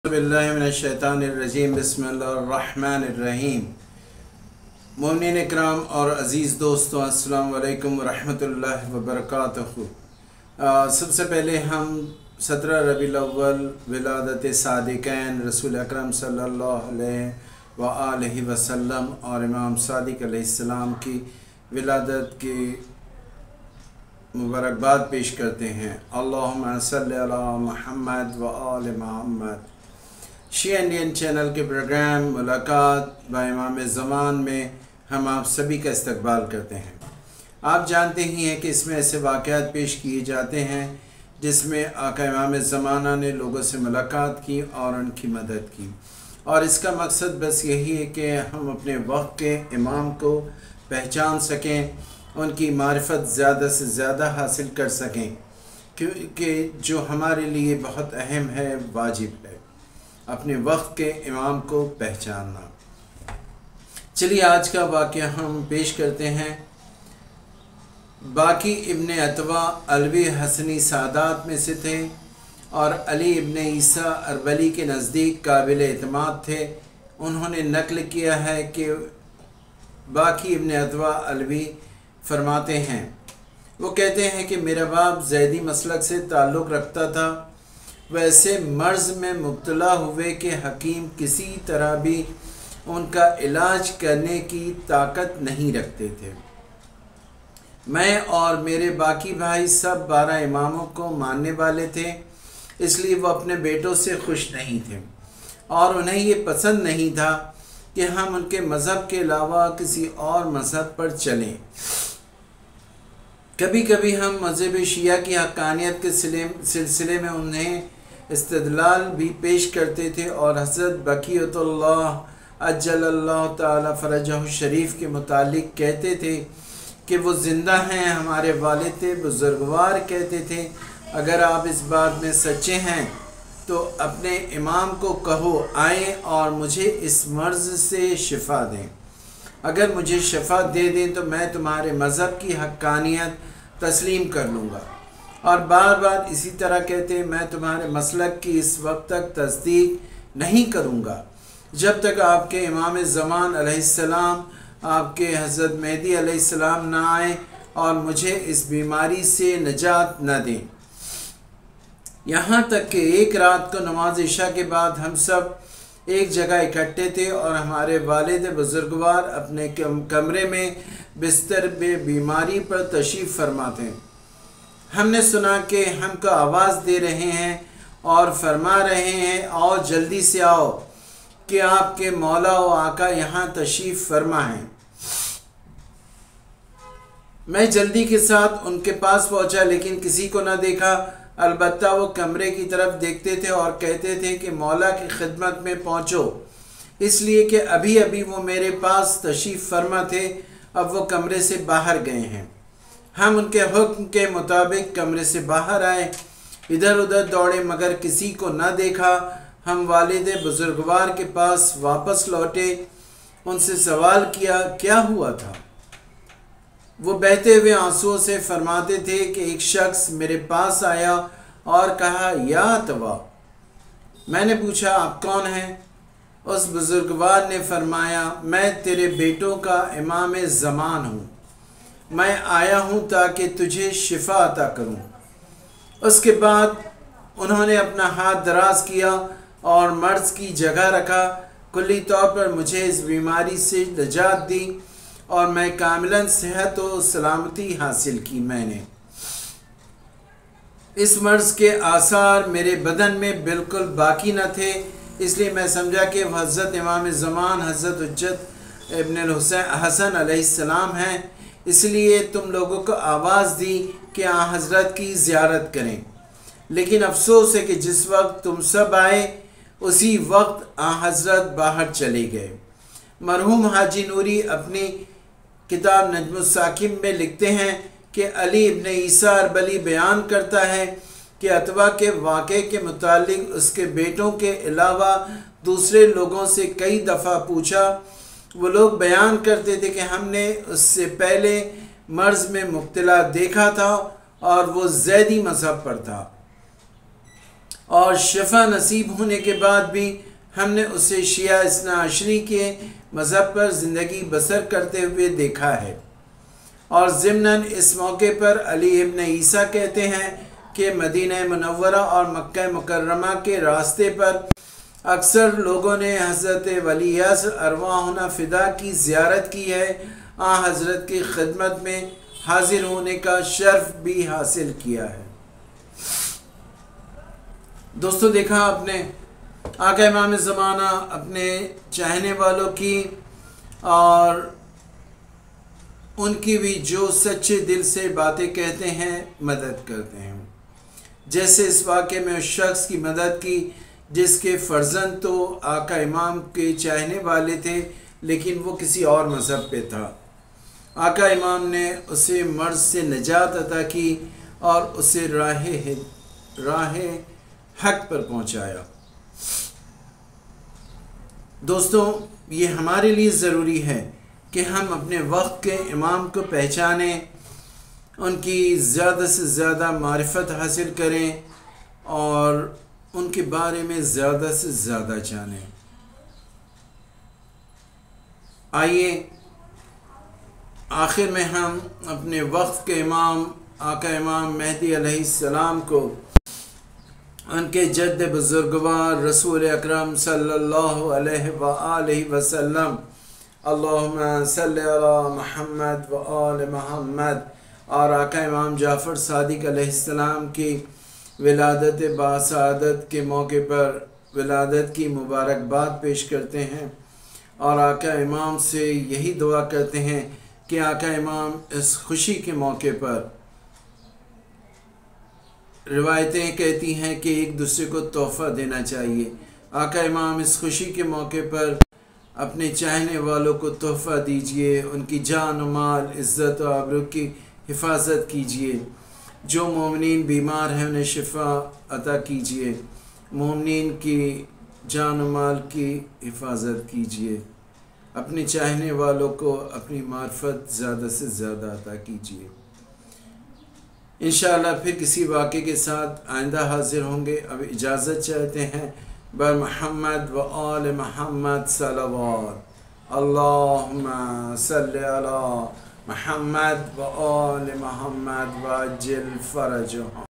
बिस्मिल्लाहिर्रहमानिर्रहीम बिस्मिल्लाहिर्रहमानिर्रहीम। मोमिनीन इकराम और अज़ीज़ दोस्तों, अस्सलाम वालेकुम रहमतुल्लाहि व बरकातहू। सबसे पहले हम 17 रबीउल अव्वल विलादत सादिक़ैन रसूल अकरम सल्लल्लाहु अलैहि वसल्लम और इमाम सादिक़ अलैहिस्सलाम की विलादत की मुबारकबाद पेश करते हैं। अल्लाहुम्मा सल्लि अला मुहम्मद व आल मुहम्मद। शिया इंडियन चैनल के प्रोग्राम मुलाकात व इमाम ज़मान में हम आप सभी का इस्तकबाल करते हैं। आप जानते ही हैं कि इसमें ऐसे वाक़यात पेश किए जाते हैं जिसमें आका इमाम ज़माना ने लोगों से मुलाकात की और उनकी मदद की, और इसका मकसद बस यही है कि हम अपने वक्त के इमाम को पहचान सकें, उनकी मारिफत ज़्यादा से ज़्यादा हासिल कर सकें, क्योंकि जो हमारे लिए बहुत अहम है, वाजिब है अपने वक्त के इमाम को पहचानना। चलिए आज का वाक़या हम पेश करते हैं। बाकी इब्ने अतवा अलवी हसनी सादात में से थे और अली इब्ने ईसा अरबली के नज़दीक काबिल एतमाद थे। उन्होंने नकल किया है कि बाकी इब्ने अतवा अलवी फरमाते हैं, वो कहते हैं कि मेरा बाप ज़ैदी मसलक से ताल्लुक़ रखता था। वैसे मर्ज़ में मुब्तला हुए कि हकीम किसी तरह भी उनका इलाज करने की ताकत नहीं रखते थे। मैं और मेरे बाकी भाई सब 12 इमामों को मानने वाले थे, इसलिए वो अपने बेटों से खुश नहीं थे और उन्हें ये पसंद नहीं था कि हम उनके मज़हब के अलावा किसी और मज़हब पर चलें। कभी कभी हम मज़हब शिया की हक़ानियत के सिलसिले में उन्हें इस्तदलाल भी पेश करते थे और हज़रत बक़ियतुल्लाह अज्जलल्लाहु ताला फ़रजहु शरीफ के मुतालिक कहते थे कि वो ज़िंदा हैं। हमारे वालिद थे बुज़ुर्गवार कहते थे, अगर आप इस बात में सच्चे हैं तो अपने इमाम को कहो आएँ और मुझे इस मर्ज़ से शिफा दें। अगर मुझे शिफा दे दें तो मैं तुम्हारे मज़हब की हक़ानियत तस्लीम कर लूँगा। और बार बार इसी तरह कहते, मैं तुम्हारे मसलक की इस वक्त तक तस्दीक नहीं करूँगा जब तक आपके इमाम ज़मान अलैहिस्सलाम, आपके हज़रत मेहदी अलैहिस्सलाम ना आए और मुझे इस बीमारी से निजात न दें। यहाँ तक कि एक रात को नमाज इशा के बाद हम सब एक जगह इकट्ठे थे और हमारे वालिद बुज़ुर्गवार अपने कमरे में बिस्तर में बीमारी पर तशरीफ़ फरमा थे। हमने सुना कि हमको आवाज़ दे रहे हैं और फरमा रहे हैं, आओ जल्दी से आओ कि आपके मौला व आका यहाँ तशरीफ़ फरमा हैं। मैं जल्दी के साथ उनके पास पहुँचा लेकिन किसी को न देखा। अलबत्ता वो कमरे की तरफ देखते थे और कहते थे कि मौला की खिदमत में पहुँचो, इसलिए कि अभी अभी वो मेरे पास तशरीफ़ फरमा थे, अब वो कमरे से बाहर गए हैं। हम उनके हुक्म के मुताबिक कमरे से बाहर आए, इधर उधर दौड़े मगर किसी को न देखा। हम वालिद बुज़ुर्गवार के पास वापस लौटे, उनसे सवाल किया क्या हुआ था। वो बहते हुए आंसुओं से फरमाते थे कि एक शख्स मेरे पास आया और कहा, या अतवा। मैंने पूछा, आप कौन हैं? उस बुज़ुर्गवार ने फरमाया, मैं तेरे बेटों का इमाम ज़मान हूँ, मैं आया हूँ ताकि तुझे शिफा अता करूँ। उसके बाद उन्होंने अपना हाथ दराज किया और मर्ज़ की जगह रखा। कुल्ली तौर पर मुझे इस बीमारी से निजात दी और मैं कामिलन सेहत व सलामती हासिल की। मैंने इस मर्ज़ के आसार मेरे बदन में बिल्कुल बाकी न थे, इसलिए मैं समझा कि वह हज़रत इमाम ज़मान हज़रत हुज्जत इब्न हसन अलैहिस्सलाम हैं, इसलिए तुम लोगों को आवाज़ दी कि आ हज़रत की ज़ियारत करें। लेकिन अफसोस है कि जिस वक्त तुम सब आए उसी वक्त आ हज़रत बाहर चले गए। मरहूम हाजी नूरी अपनी किताब नजमुस साकिब में लिखते हैं कि अली इब्ने ईसा अरबली बयान करता है कि अतवा के वाक़े के मुतालिक उसके बेटों के अलावा दूसरे लोगों से कई दफ़ा पूछा। वो लोग बयान करते थे कि हमने उससे पहले मर्ज़ में मुब्तला देखा था और वो ज़ैदी मज़हब पर था اور شفا نصیب ہونے کے بعد بھی ہم نے اسے شیعہ اثنا عشری کے مذہب پر زندگی بسر کرتے ہوئے دیکھا ہے۔ اور ضمناً اس موقع پر علی ابن عیسیٰ کہتے ہیں کہ مدینہ منورہ اور مکہ مکرمہ کے راستے پر اکثر لوگوں نے حضرت ولی عصر ارواحنا فدا کی زیارت کی ہے، حضرت کی خدمت میں حاضر ہونے کا شرف بھی حاصل کیا ہے۔ دوستو دیکھا آپ نے آقا امام زمانہ اپنے چاہنے والوں کی اور ان کی بھی جو سچے دل سے باتیں کہتے ہیں مدد کرتے ہیں، جیسے اس واقعے میں اس شخص کی مدد کی جس کے فرزند تو آقا امام کے چاہنے والے تھے لیکن وہ کسی اور مذہب پہ تھا۔ آقا امام نے اسے مرض سے نجات عطا کی اور اسے راہ حق پر پہنچایا۔ دوستوں یہ ہمارے لیے ضروری ہے کہ ہم اپنے وقت کے امام کو پہچانیں، ان کی زیادہ سے زیادہ معرفت حاصل کریں اور ان کے بارے میں زیادہ سے زیادہ جانیں۔ آئیے آخر میں ہم اپنے وقت کے امام آقا امام مہدی علیہ السلام کو ان کے جد بزرگوار رسول اکرم صلی اللہ علیہ وآلہ وسلم اللہم صلی علی محمد و آل محمد اور آقا امام جعفر صادق علیہ السلام کی ولادت باسعادت کے موقع پر ولادت کی مبارکباد پیش کرتے ہیں اور آقا امام سے یہی دعا کرتے ہیں کہ آقا امام اس خوشی کے موقع پر روایتیں کہتی ہیں کہ ایک دوسرے کو تحفہ دینا چاہیے۔ آقا امام اس خوشی کے موقع پر اپنے چاہنے والوں کو تحفہ دیجئے، ان کی جان و مال عزت و آبرو کی حفاظت کیجئے، جو مومنین بیمار ہیں انہیں شفا عطا کیجئے، مومنین کی جان و مال کی حفاظت کیجئے، اپنے چاہنے والوں کو اپنی معرفت زیادہ سے زیادہ عطا کیجئے۔ انشاءاللہ پھر کسی واقعے کے ساتھ آئندہ حاضر ہوں گے۔ اب اجازت چاہتے ہیں بر محمد و آل محمد صلوات، اللہم صلی علی محمد و آل محمد وعجل فرجہم۔